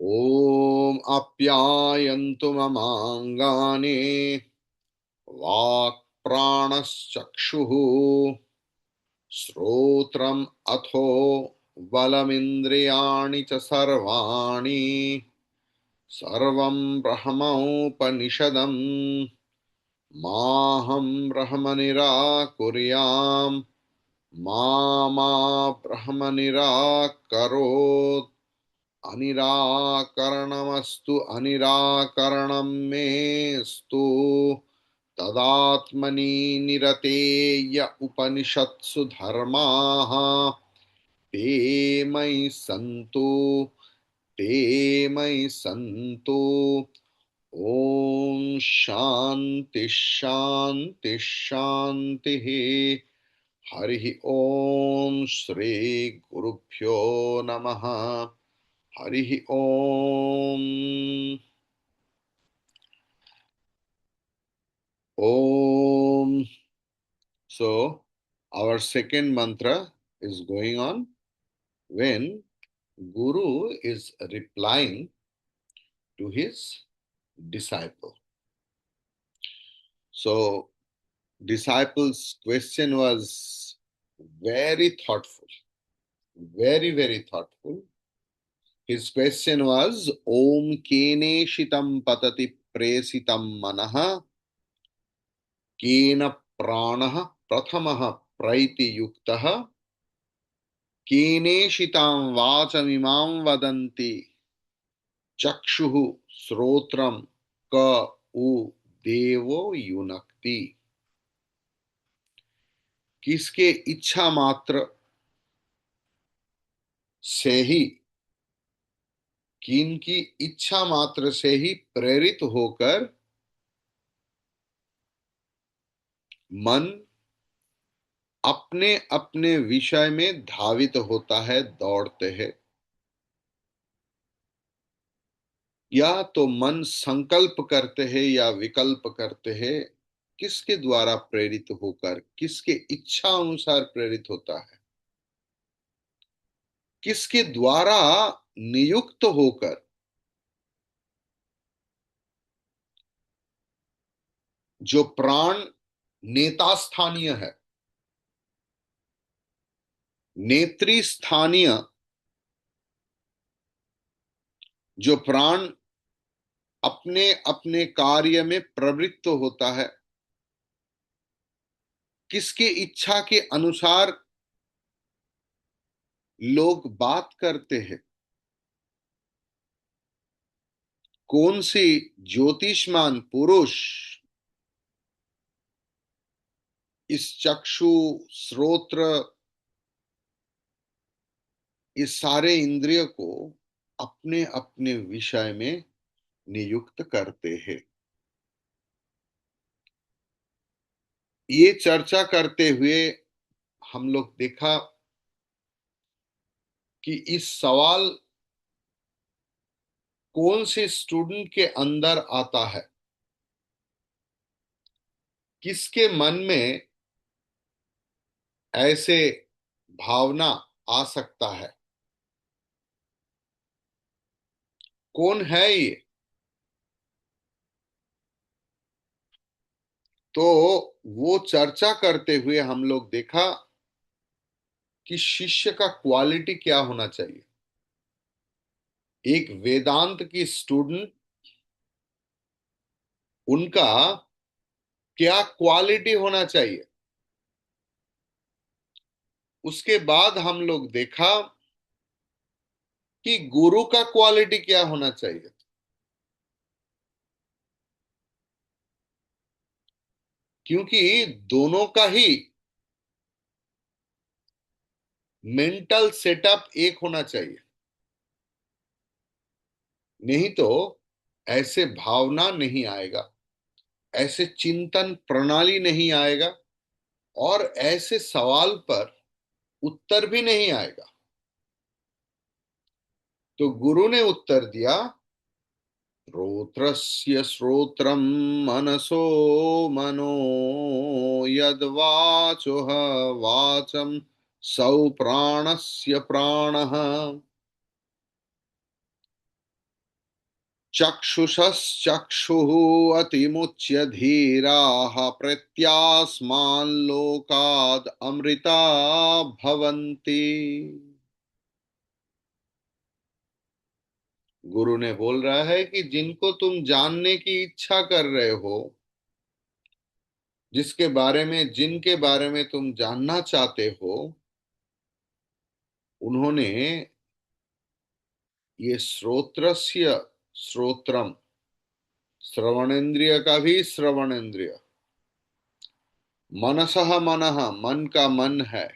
ॐ आप्यायन्तु ममाङ्गानि वाक्प्राणश्चक्षुः श्रोत्रम् अथो बलमिन्द्रियाणि च सर्वाणि सर्वं ब्रह्मोपनिषदम् माहं ब्रह्म निराकुर्याम् मा मा ब्रह्म निराकरोत् अनिराकरणमस्तु अनिराकरणं मेस्तु तदात्मनि निरतेय उपनिषत्सु धर्माः ते मयि सन्तु ते मयि सन्तु। ओम शांति शांति शांति। हरि ओम श्री गुरुभ्यो नमः। हरि ओम। ओम। So our second mantra is going on when Guru is replying to his disciple. So disciple's question was very thoughtful, very, very thoughtful. His question was, Om kene shitam patati presitam manaha kena pranaha prathamaha praiti yuktaha kene shitam vachamimam vadanti chakshuhu srotram ka u devo yunakti। किसके इच्छा मात्र से ही, किनकी इच्छा मात्र से ही प्रेरित होकर मन अपने अपने विषय में धावित होता है, दौड़ते हैं। या तो मन संकल्प करते हैं या विकल्प करते हैं। किसके द्वारा प्रेरित होकर, किसके इच्छा अनुसार प्रेरित होता है, किसके द्वारा नियुक्त होकर जो प्राण नेता स्थानीय है, नेत्री स्थानीय जो प्राण अपने अपने कार्य में प्रवृत्त होता है, किसके इच्छा के अनुसार लोग बात करते हैं, कौन सी ज्योतिषमान पुरुष इस चक्षु श्रोत्र इस सारे इंद्रिय को अपने अपने विषय में नियुक्त करते हैं। ये चर्चा करते हुए हम लोग देखा कि इस सवाल कौन से स्टूडेंट के अंदर आता है, किसके मन में ऐसे भावना आ सकता है, कौन है ये। तो वो चर्चा करते हुए हम लोग देखा कि शिष्य का क्वालिटी क्या होना चाहिए। एक वेदांत की स्टूडेंट, उनका क्या क्वालिटी होना चाहिए। उसके बाद हम लोग देखा कि गुरु का क्वालिटी क्या होना चाहिए। क्योंकि दोनों का ही मेंटल सेटअप एक होना चाहिए, नहीं तो ऐसे भावना नहीं आएगा, ऐसे चिंतन प्रणाली नहीं आएगा और ऐसे सवाल पर उत्तर भी नहीं आएगा। तो गुरु ने उत्तर दिया, श्रोत्रस्य श्रोत्रम मनसो मनो यद्वाचोह वाचम सौ प्राणस्य प्राणः। चक्षुषश्चक्षुः अतिमुच्य धीराः प्रत्यास्माल्लोकाद् अमृता भवन्ति। गुरु ने बोल रहा है कि जिनको तुम जानने की इच्छा कर रहे हो, जिनके बारे में तुम जानना चाहते हो, उन्होंने ये श्रोत्रस्य श्रोत्रम, श्रवणेन्द्रिय का भी श्रवणेन्द्रिय, मनसः मनः, मन का मन है,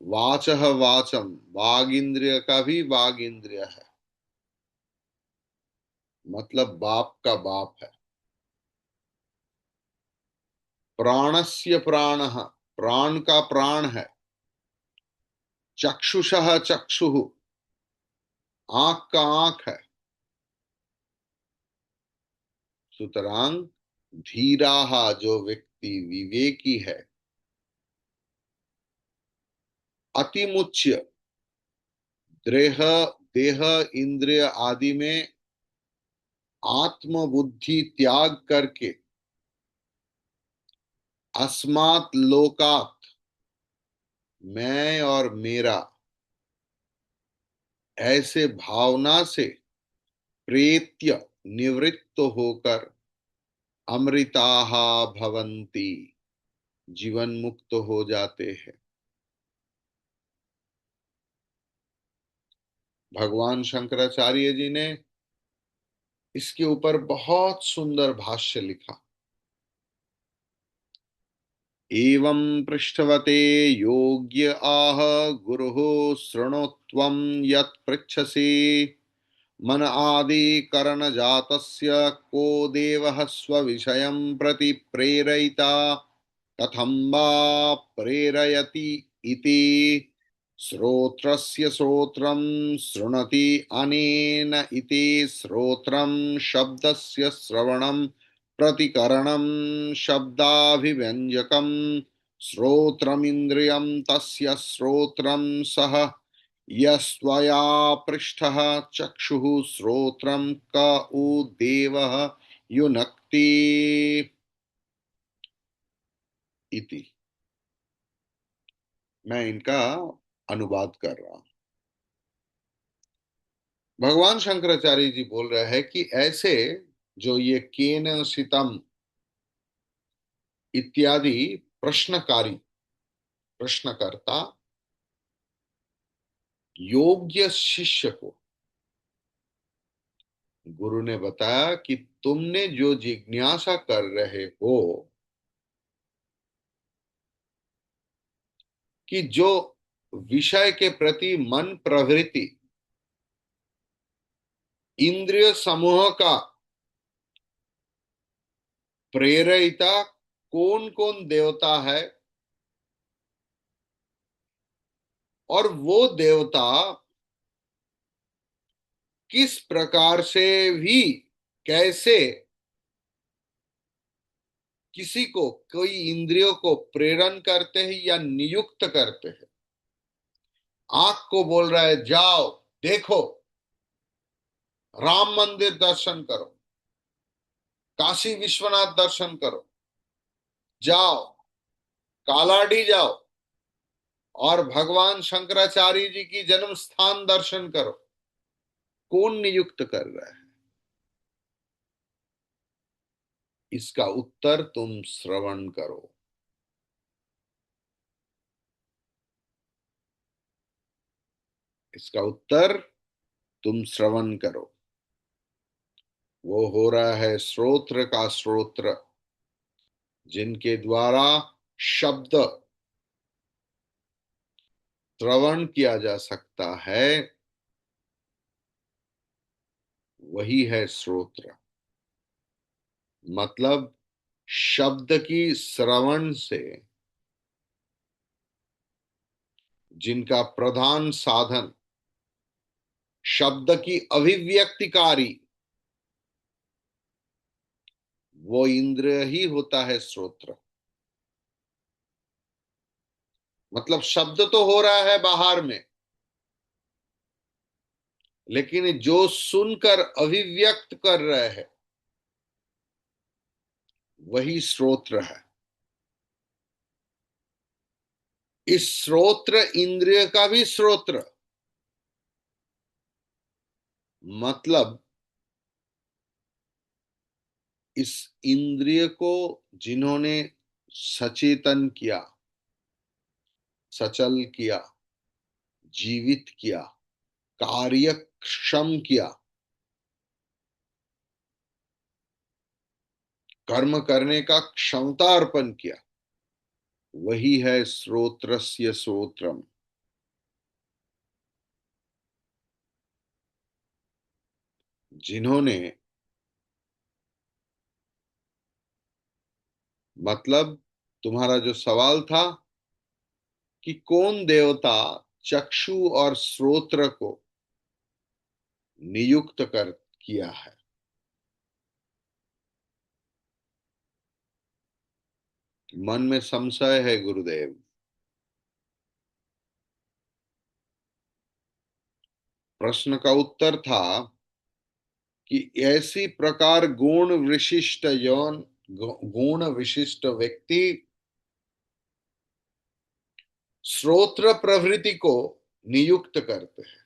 वाचः वाचम, वाग इंद्रिय का भी वाग इंद्रिय है, मतलब बाप का बाप है। प्राणस्य प्राणः, प्राण का प्राण है। चक्षुषः चक्षुः, आंख का आंख है। सुतरां धीराः, जो व्यक्ति विवेकी है, अतिमुच्य, देह देह इंद्रिय आदि में आत्म बुद्धि त्याग करके, अस्मात् लोकात्, मैं और मेरा, ऐसे भावना से प्रेत्य, निवृत्त होकर, अमृताः भवन्ति, जीवन मुक्त हो जाते हैं। भगवान शंकराचार्य जी ने इसके ऊपर बहुत सुंदर भाष्य लिखा। एवं पृष्ठवते योग्य आह गुरुः शृणुत्वं यत् पृच्छसि, मन आदि करण जातस्य को देवः स्वविषयं प्रति प्रेरयिता कथं वा प्रेरयति इति। श्रोत्रस्य श्रोत्रं शृणोति अनेन इति, श्रोत्रं शब्दस्य श्रवणं प्रतिकरणं शब्दाभिव्यञ्जकं, श्रोत्रमिन्द्रियं तस्य श्रोत्रं सः यस्त्वया पृष्ठः चक्षुः श्रोत्रं क उ देवः युनक्ति इति। मैं इनका अनुवाद कर रहा हूं। भगवान शंकराचार्य जी बोल रहे हैं कि ऐसे जो ये केन सितम इत्यादि प्रश्नकारी, प्रश्नकर्ता योग्य शिष्य को गुरु ने बताया कि तुमने जो जिज्ञासा कर रहे हो, कि जो विषय के प्रति मन प्रवृत्ति, इंद्रिय समूह का प्रेरिता कौन कौन देवता है, और वो देवता किस प्रकार से भी, कैसे किसी को, कोई इंद्रियों को प्रेरण करते हैं या नियुक्त करते हैं। आंख को बोल रहा है जाओ देखो, राम मंदिर दर्शन करो, काशी विश्वनाथ दर्शन करो, जाओ कालाडी जाओ, और भगवान शंकराचार्य जी की जन्म स्थान दर्शन करो। कौन नियुक्त कर रहा है? इसका उत्तर तुम श्रवण करो। इसका उत्तर तुम श्रवण करो। वो हो रहा है श्रोत्र का श्रोत्र, जिनके द्वारा शब्द श्रवण किया जा सकता है, वही है श्रोत्र। मतलब शब्द की श्रवण से जिनका प्रधान साधन शब्द की अभिव्यक्तिकारी, वो इंद्रिय ही होता है श्रोत्र। मतलब शब्द तो हो रहा है बाहर में, लेकिन जो सुनकर अभिव्यक्त कर रहे हैं वही श्रोत्र है। इस श्रोत्र इंद्रिय का भी श्रोत्र, मतलब इस इंद्रिय को जिन्होंने सचेतन किया, सचल किया, जीवित किया, कार्यक्षम किया, कर्म करने का क्षमता अर्पण किया, वही है श्रोत्रस्य श्रोत्रम। जिन्होंने, मतलब तुम्हारा जो सवाल था कि कौन देवता चक्षु और श्रोत्र को नियुक्त कर किया है, मन में संशय है गुरुदेव। प्रश्न का उत्तर था कि ऐसी प्रकार गुण विशिष्ट यौन, गुण विशिष्ट व्यक्ति श्रोत्र प्रवृत्ति को नियुक्त करते हैं।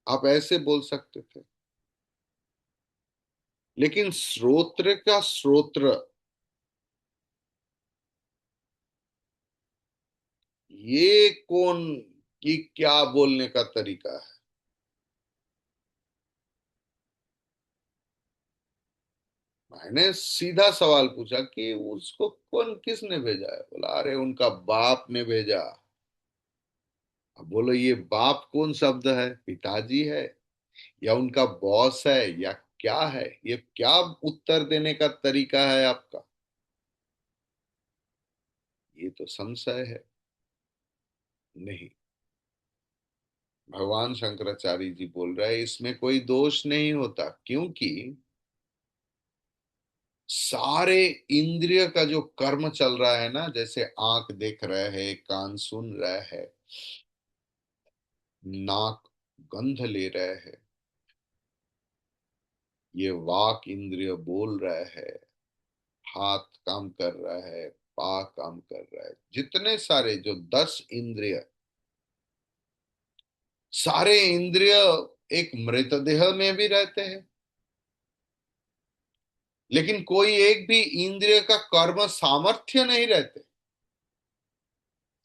आप ऐसे बोल सकते थे, लेकिन श्रोत्र का श्रोत्र, ये कौन, की क्या बोलने का तरीका है? मैंने सीधा सवाल पूछा कि उसको कौन, किसने भेजा है? बोला अरे उनका बाप ने भेजा। अब बोलो ये बाप कौन शब्द है? पिताजी है या उनका बॉस है या क्या है? ये क्या उत्तर देने का तरीका है आपका? ये तो संशय है। नहीं, भगवान शंकराचार्य जी बोल रहे हैं इसमें कोई दोष नहीं होता, क्योंकि सारे इंद्रिय का जो कर्म चल रहा है ना, जैसे आंख देख रहे हैं, कान सुन रहे हैं, नाक गंध ले रहे हैं, ये वाक इंद्रिय बोल रहे हैं, हाथ काम कर रहा है, पा काम कर रहा है, जितने सारे जो 10 इंद्रिय, सारे इंद्रिय एक मृतदेह में भी रहते हैं, लेकिन कोई एक भी इंद्रिय का कर्म सामर्थ्य नहीं रहते।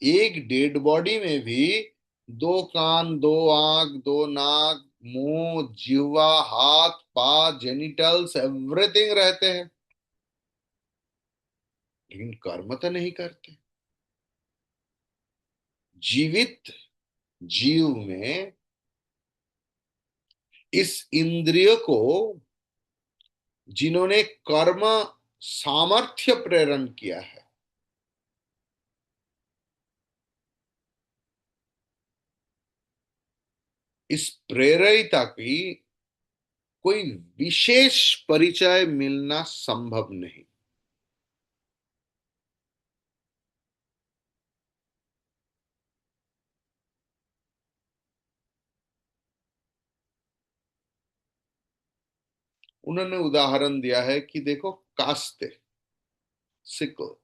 एक डेड बॉडी में भी दो कान, दो आंख, दो नाक, मुंह, जिह्वा, हाथ, पांव, जेनिटल्स, एवरीथिंग रहते हैं, लेकिन कर्म तो नहीं करते। जीवित जीव में इस इंद्रिय को जिन्होंने कर्म सामर्थ्य प्रेरण किया है, इस प्रेरिता की कोई विशेष परिचय मिलना संभव नहीं। उन्होंने उदाहरण दिया है कि देखो, कास्ते, सिकल,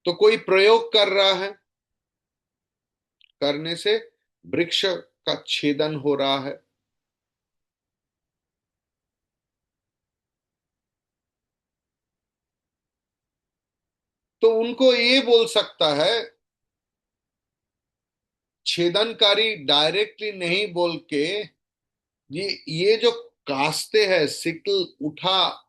तो कोई प्रयोग कर रहा है, करने से वृक्ष का छेदन हो रहा है, तो उनको ये बोल सकता है, छेदनकारी डायरेक्टली नहीं बोल के, ये जो कास्ते है, सिकल उठा,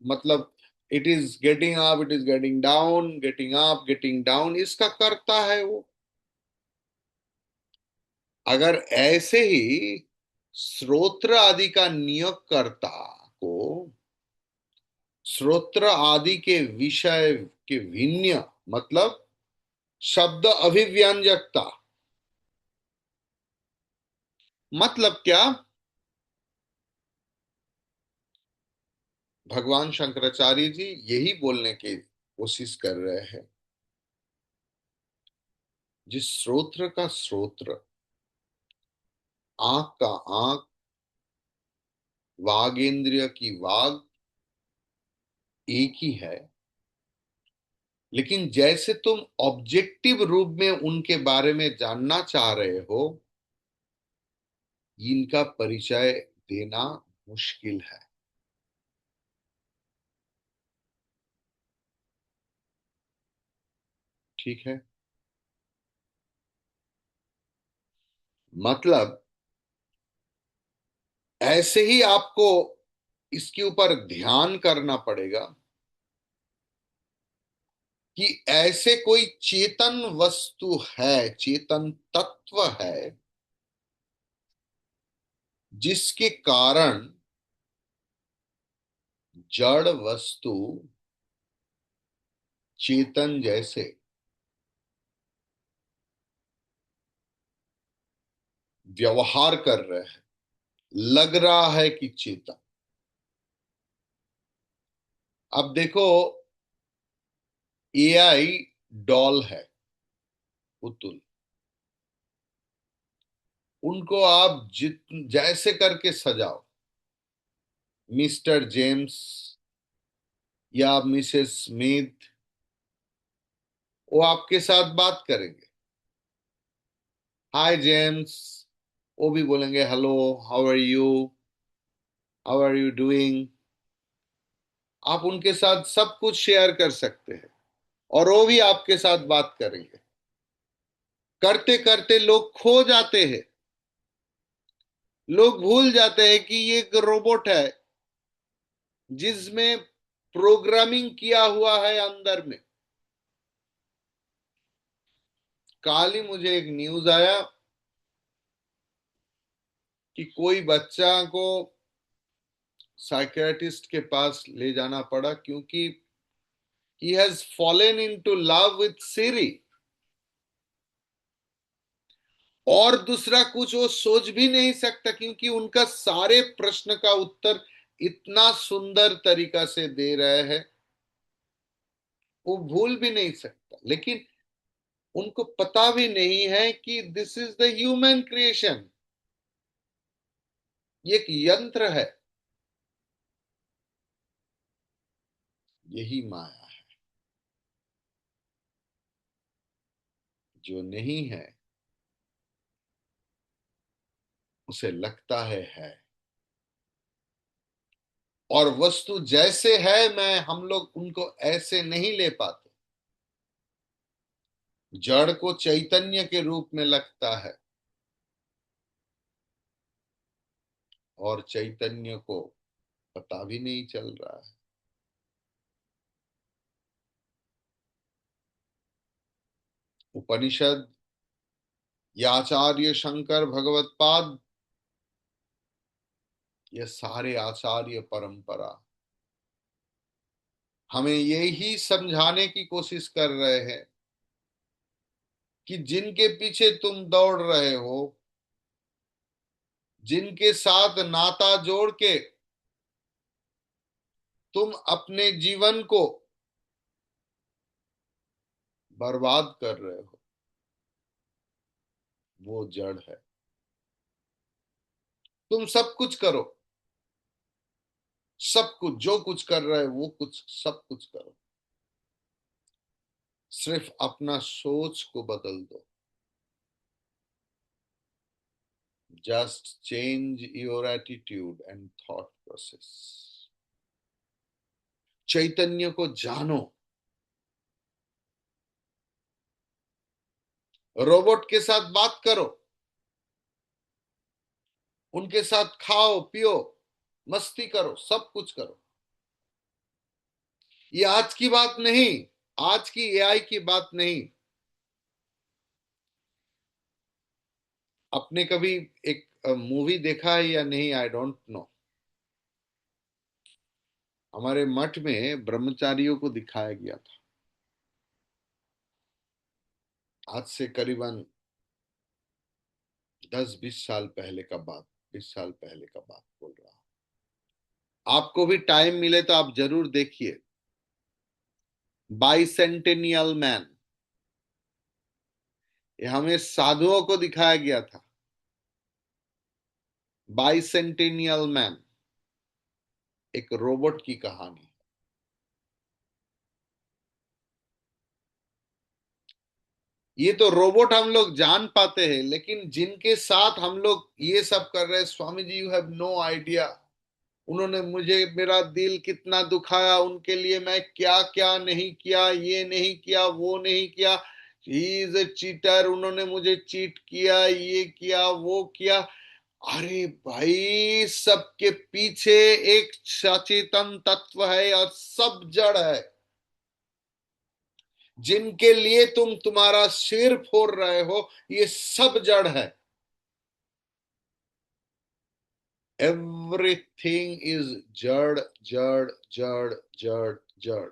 मतलब it is getting up, it is getting down, getting up, getting down, इसका करता है वो। अगर ऐसे ही श्रोत्र आदि का नियोगकर्ता को श्रोत्र आदि के विषय के भिन्न, मतलब शब्द अभिव्यंजकता, मतलब क्या? भगवान शंकराचार्य जी यही बोलने की कोशिश कर रहे हैं, जिस स्रोत्र का स्रोत्र, आंख का आंख, वागेंद्रिय की वाग एक ही है, लेकिन जैसे तुम ऑब्जेक्टिव रूप में उनके बारे में जानना चाह रहे हो, इनका परिचय देना मुश्किल है। ठीक है। मतलब ऐसे ही आपको इसके ऊपर ध्यान करना पड़ेगा कि ऐसे कोई चेतन वस्तु है, चेतन तत्व है, जिसके कारण जड़ वस्तु चेतन जैसे व्यवहार कर रहे हैं, लग रहा है कि चेतन। अब देखो, एआई डॉल है, पुतुल। उनको आप जित जैसे करके सजाओ, मिस्टर जेम्स या मिसेस स्मिथ, वो आपके साथ बात करेंगे, हाय जेम्स। वो भी बोलेंगे hello, how are you, how are you doing. आप उनके साथ सब कुछ शेयर कर सकते हैं, और वो भी आपके साथ बात करेंगे। करते करते लोग खो जाते हैं, लोग भूल जाते हैं कि ये एक रोबोट है जिसमें प्रोग्रामिंग किया हुआ है अंदर में। कल ही मुझे एक न्यूज आया कि कोई बच्चा को साइकियाट्रिस्ट के पास ले जाना पड़ा क्योंकि he has fallen into love with Siri। और दूसरा कुछ वो सोच भी नहीं सकता, क्योंकि उनका सारे प्रश्न का उत्तर इतना सुंदर तरीका से दे रहे हैं, वो भूल भी नहीं सकता। लेकिन उनको पता भी नहीं है कि this is the human creation, ये एक यंत्र है। यही माया है, जो नहीं है उसे लगता है। और वस्तु जैसे है, मैं हम लोग उनको ऐसे नहीं ले पाते। जड़ को चैतन्य के रूप में लगता है, और चैतन्य को पता भी नहीं चल रहा है। उपनिषद या आचार्य शंकर भगवत पाद, ये सारे आचार्य परंपरा हमें यही समझाने की कोशिश कर रहे हैं कि जिनके पीछे तुम दौड़ रहे हो, जिनके साथ नाता जोड़ के तुम अपने जीवन को बर्बाद कर रहे हो, वो जड़ है। तुम सब कुछ करो, सब कुछ जो कुछ कर रहे हो वो कुछ सब कुछ करो, सिर्फ अपना सोच को बदल दो। Just change your attitude and thought process. Chaitanya को जानो। रोबोट के साथ बात करो, उनके साथ खाओ पियो, मस्ती करो, सब कुछ करो। ये आज की बात नहीं, आज की एआई की बात नहीं। आपने कभी एक मूवी देखा है या नहीं, आई डोंट नो। हमारे मठ में ब्रह्मचारियों को दिखाया गया था, आज से करीबन 10-20 साल पहले का बात, 20 साल पहले का बात बोल रहा हूं। आपको भी टाइम मिले तो आप जरूर देखिए, बाइसेंटेनियल मैन। ये हमें साधुओं को दिखाया गया था। बाइसेंटेनियल मैन, एक रोबोट की कहानी। ये तो रोबोट हम लोग जान पाते हैं, लेकिन जिनके साथ हम लोग ये सब कर रहे हैं, Swami ji, you have no idea. उन्होंने मुझे, मेरा दिल कितना दुखाया, उनके लिए मैं क्या क्या नहीं किया, ये नहीं किया, वो नहीं किया। ही इज ए चीटर, उन्होंने मुझे चीट किया, ये किया, वो किया। अरे भाई, सबके पीछे एक सचेतन तत्व है और सब जड़ है। जिनके लिए तुम तुम्हारा सिर फोड़ रहे हो, ये सब जड़ है। एवरीथिंग इज जड़, जड़, जड़, जड़, जड़।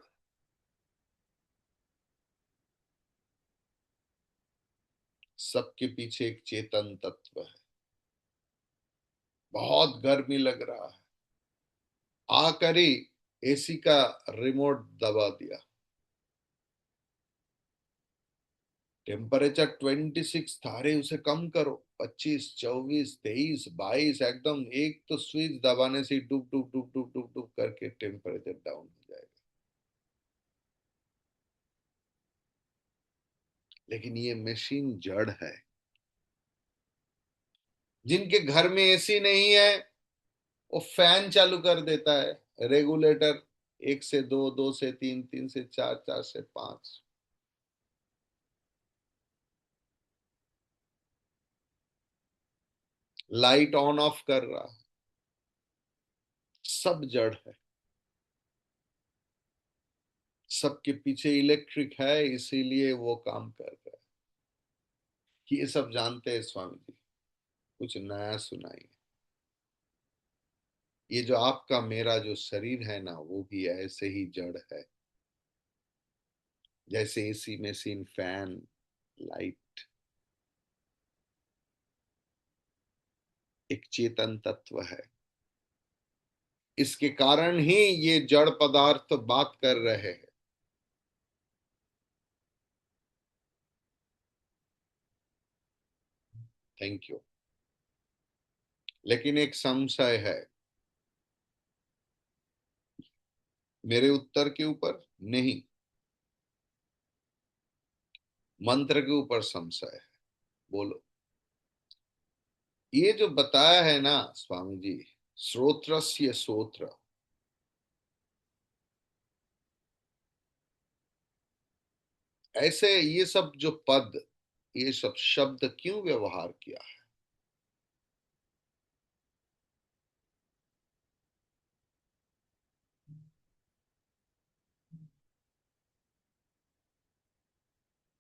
सबके पीछे एक चेतन तत्व है। बहुत गर्मी लग रहा है, आकर ही एसी का रिमोट दबा दिया। टेम्परेचर 26 था, अरे उसे कम करो, 25, 24, 23, 22, एकदम एक तो स्विच दबाने से डुब डुब डुब डुब डुब डुब करके टेम्परेचर डाउन हो जाएगा। लेकिन ये मशीन जड़ है। जिनके घर में एसी नहीं है, वो फैन चालू कर देता है, रेगुलेटर, 1 से 2, 2 से 3, 3 से 4, 4 से 5। लाइट ऑन ऑफ कर रहा है। सब जड़ है। सबके पीछे इलेक्ट्रिक है, इसीलिए वो काम कर रहा है। कि ये सब जानते हैं स्वामी जी, कुछ नया सुनाइए। ये जो आपका मेरा जो शरीर है ना, वो भी ऐसे ही जड़ है। जैसे एसी मशीन, फैन, लाइट, एक चेतन तत्व है। इसके कारण ही ये जड़ पदार्थ बात कर रहे हैं। Thank you. लेकिन एक संशय है, मेरे उत्तर के ऊपर नहीं, मंत्र के ऊपर संशय है। बोलो। ये जो बताया है ना स्वामी जी, श्रोत्रस्य सोत्र, ऐसे ये सब जो पद, ये सब शब्द क्यों व्यवहार किया है?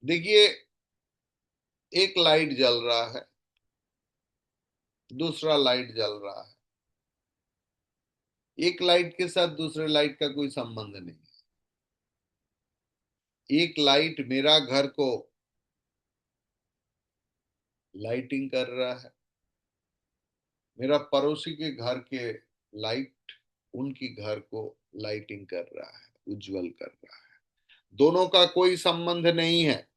देखिए, एक लाइट जल रहा है, दूसरा लाइट जल रहा है। एक लाइट के साथ दूसरे लाइट का कोई संबंध नहीं। एक लाइट मेरा घर को लाइटिंग कर रहा है, मेरा पड़ोसी के घर के लाइट उनकी घर को लाइटिंग कर रहा है, उज्जवल कर रहा है। दोनों का कोई संबंध नहीं है।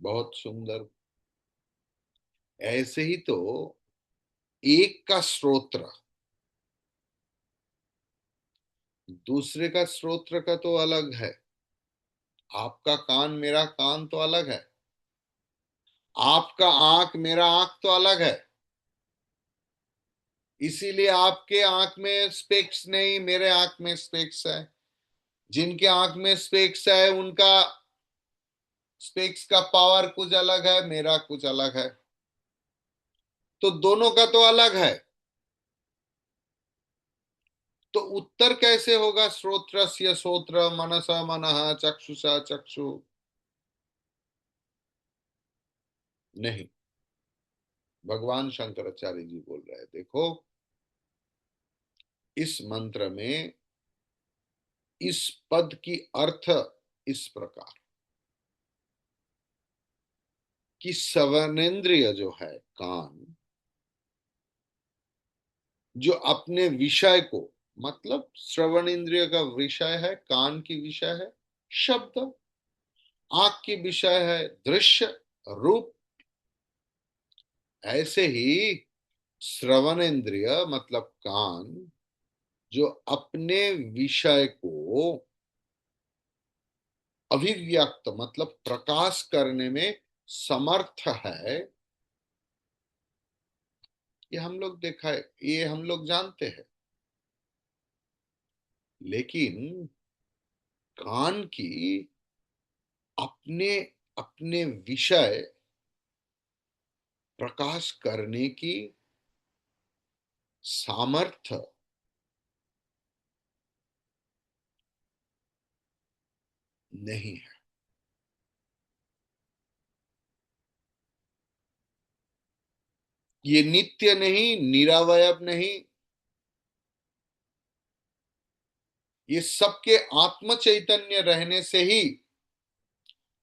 बहुत सुंदर। ऐसे ही तो एक का स्रोत्र दूसरे का स्रोत्र का तो अलग है। आपका कान मेरा कान तो अलग है। आपका आंख मेरा आंख तो अलग है। इसीलिए आपके आंख में स्पेक्स नहीं, मेरे आंख में स्पेक्स है। जिनके आंख में स्पेक्स है, उनका स्पेक्स का पावर कुछ अलग है, मेरा कुछ अलग है। तो दोनों का तो अलग है। तो उत्तर कैसे होगा? श्रोत्रस्य श्रोत्र, मनसा मनः, चक्षुषा चक्षु। नहीं, भगवान शंकराचार्य जी बोल रहे हैं, देखो, इस मंत्र में इस पद की अर्थ इस प्रकार कि श्रवणेन्द्रिय जो है, कान, जो अपने विषय को, मतलब श्रवण इंद्रिय का विषय है, कान की विषय है शब्द। आंख की विषय है दृश्य रूप, ऐसे ही श्रवण इंद्रिय मतलब कान, जो अपने विषय को अभिव्यक्त मतलब प्रकाश करने में समर्थ है, ये हम लोग देखा है, ये हम लोग जानते हैं। लेकिन कान की अपने अपने विषय प्रकाश करने की सामर्थ्य नहीं है। ये नित्य नहीं, निरवयव नहीं, ये सबके आत्म चैतन्य रहने से ही,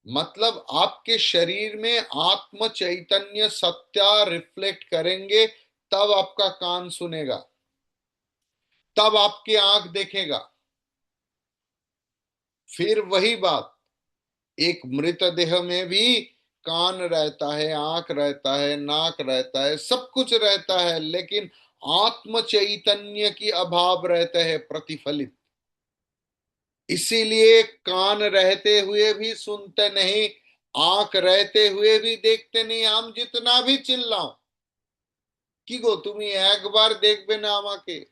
मतलब आपके शरीर में आत्म चैतन्य सत्या रिफ्लेक्ट करेंगे, तब आपका कान सुनेगा, तब आपकी आंख देखेगा। फिर वही बात, एक मृतदेह में भी कान रहता है, आंख रहता है, नाक रहता है, सब कुछ रहता है, लेकिन आत्म चैतन्य की अभाव रहते हैं प्रतिफलित। इसीलिए कान रहते हुए भी सुनते नहीं, आंख रहते हुए भी देखते नहीं। हम जितना भी चिल्लाओ কি গো তুমি একবার দেখবে না আমাকে,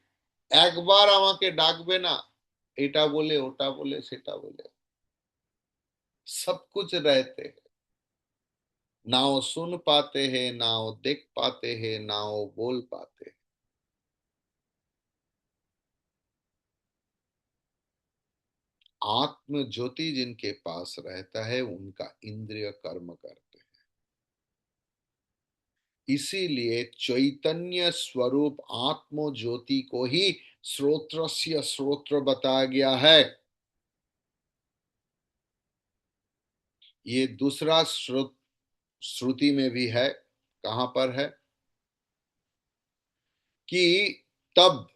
একবার আমাকে ডাকবে না, এটা বলে ওটা বলে সেটা বলে, सब कुछ रहते हैं, ना वो सुन पाते हैं, ना वो देख पाते हैं, ना वो बोल पाते हैं। आत्म ज्योति जिनके पास रहता है उनका इंद्रिय कर्म करते हैं। इसीलिए चैतन्य स्वरूप आत्म ज्योति को ही श्रोत्रस्य श्रोत्र बताया गया है। ये दूसरा श्रुति में भी है। कहां पर है कि तब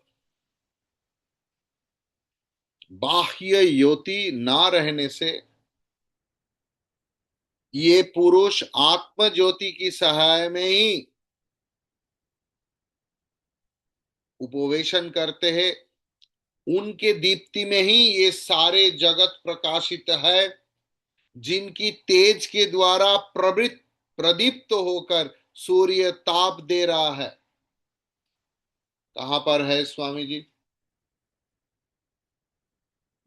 बाह्य ज्योति ना रहने से ये पुरुष आत्म ज्योति की सहाय में ही उपवेशन करते हैं। उनके दीप्ति में ही ये सारे जगत प्रकाशित है, जिनकी तेज के द्वारा प्रदीप्त होकर सूर्य ताप दे रहा है। कहां पर है स्वामी जी?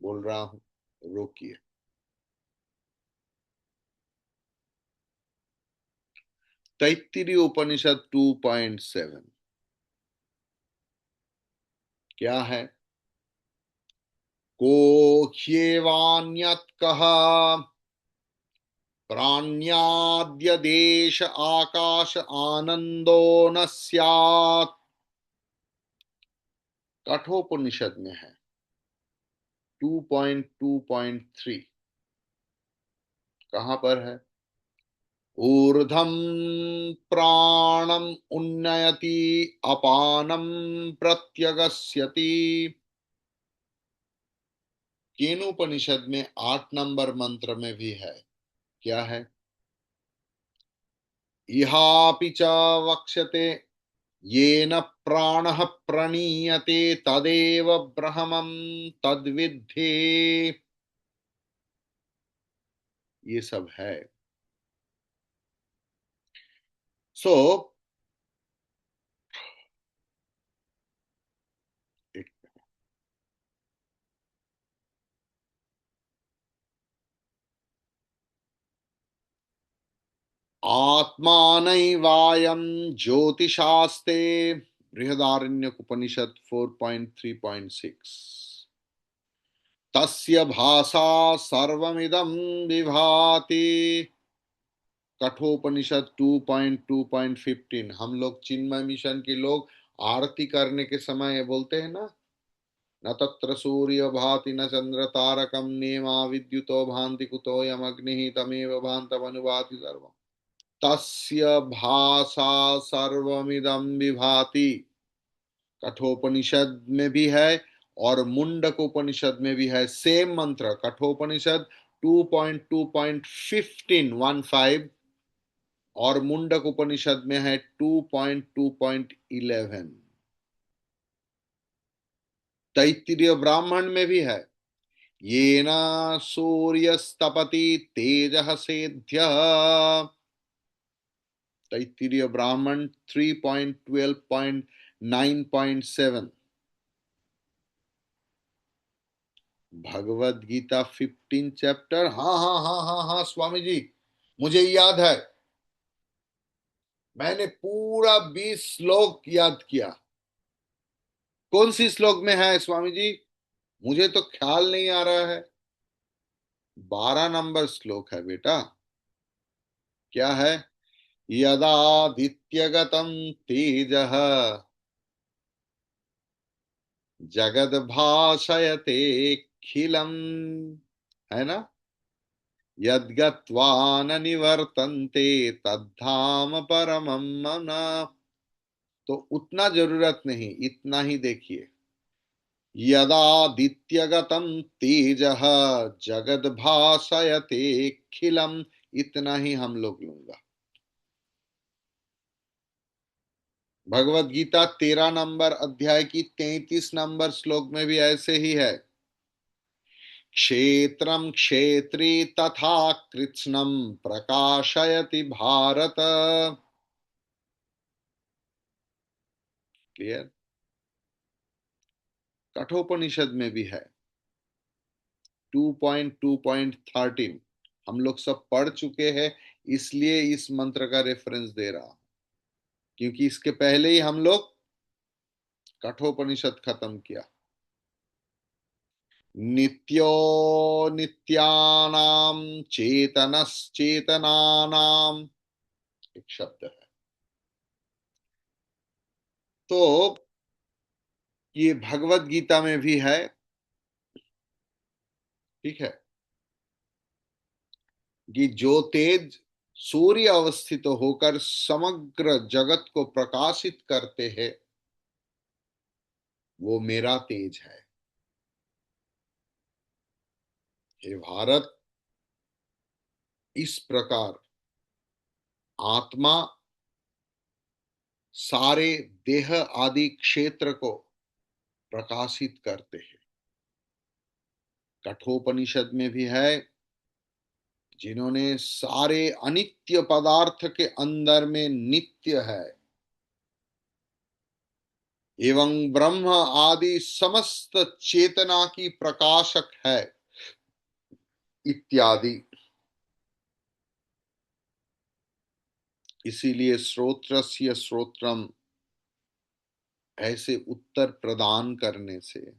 बोल रहा हूं, रोकिए। तैत्तिरीय उपनिषद 2.7 क्या है? को ह्येवान्यत् कः प्राण्याद्य देश आकाश आनंदो न स्यात्। कठोपनिषद में है 2.2.3। कहां पर है? ऊर्ध्वं प्राणम उन्नयति अपानम प्रत्यगस्यति। केनोपनिषद में 8 नंबर मंत्र में भी है। क्या है? इहापि च वक्ष्यते येन प्राणः प्रणीयते तदेव ब्रह्मं तद्विद्धि। ये सब है। सो आत्मानैवायं ज्योतिषास्ते, बृहदारण्यक उपनिषद 4.3.6। तस्य भाषा सर्वमिदं विभाति। कठोपनिषद 2.2.15। हम लोग चिन्मय मिशन के लोग आरती करने के समय ये बोलते हैं ना, न तत्र सूर्य भाति न चंद्र तारकम नेमा विद्युतो भांति कुतोऽयम् अग्निः तमेव भान्तमनुभाति सर्वम्। तस्य भाषा सर्वमिदं विभाति। कठोपनिषद में भी है और मुंडक उपनिषद में भी है। सेम मंत्र, कठोपनिषद 2.2.15 और मुंडक उपनिषद में है 2.2.11। तैत्तिरीय ब्राह्मण में भी है, येना सूर्यस्तपति तेजः सेद्य। तैत्तिरीय ब्राह्मण 3.12.9.7। भगवद गीता 15 चैप्टर, हाँ हाँ हाँ हाँ हाँ स्वामी जी, मुझे याद है, मैंने पूरा 20 श्लोक याद किया। कौन सी श्लोक में है स्वामी जी? मुझे तो ख्याल नहीं आ रहा है। 12 नंबर श्लोक है बेटा। क्या है? यदादित्यगतं तेजः जगद भाषयतेऽखिलम्, है ना? यद्गत्वा न निवर्तन्ते तद्धाम परमं मम। तो उतना जरूरत नहीं, इतना ही देखिए। यदादित्यगतं तेजः जगद भाषयतेऽखिलम्, इतना ही हम लोग लूंगा। भगवत गीता 13 नंबर अध्याय की 33 नंबर श्लोक में भी ऐसे ही है। क्षेत्रम क्षेत्री तथा कृत्स्नम प्रकाशयति भारत। क्लियर? कठोपनिषद में भी है 2.2.13। हम लोग सब पढ़ चुके हैं, इसलिए इस मंत्र का रेफरेंस दे रहा हूं, क्योंकि इसके पहले ही हम लोग कठोपनिषद खत्म किया। नित्यो नित्यानाम चेतनश्चेतनानाम, एक शब्द है। तो ये भगवत गीता में भी है, ठीक है, कि जो तेज सूर्य अवस्थित होकर समग्र जगत को प्रकाशित करते हैं, वो मेरा तेज है। हे भारत, इस प्रकार आत्मा सारे देह आदि क्षेत्र को प्रकाशित करते हैं। कठोपनिषद में भी है, जिन्होंने सारे अनित्य पदार्थ के अंदर में नित्य है एवं ब्रह्म आदि समस्त चेतना की प्रकाशक है इत्यादि। इसीलिए श्रोत्रस्य श्रोत्रम, ऐसे उत्तर प्रदान करने से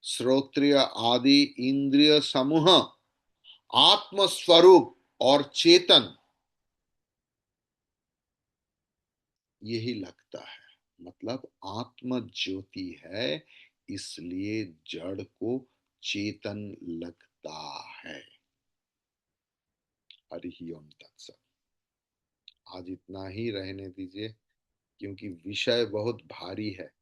श्रोत्रिय आदि इंद्रिय समूह आत्म स्वरूप और चेतन, यही लगता है। मतलब आत्म ज्योति है, इसलिए जड़ को चेतन लगता है। हरि ओम तत्सत। आज इतना ही रहने दीजिए, क्योंकि विषय बहुत भारी है।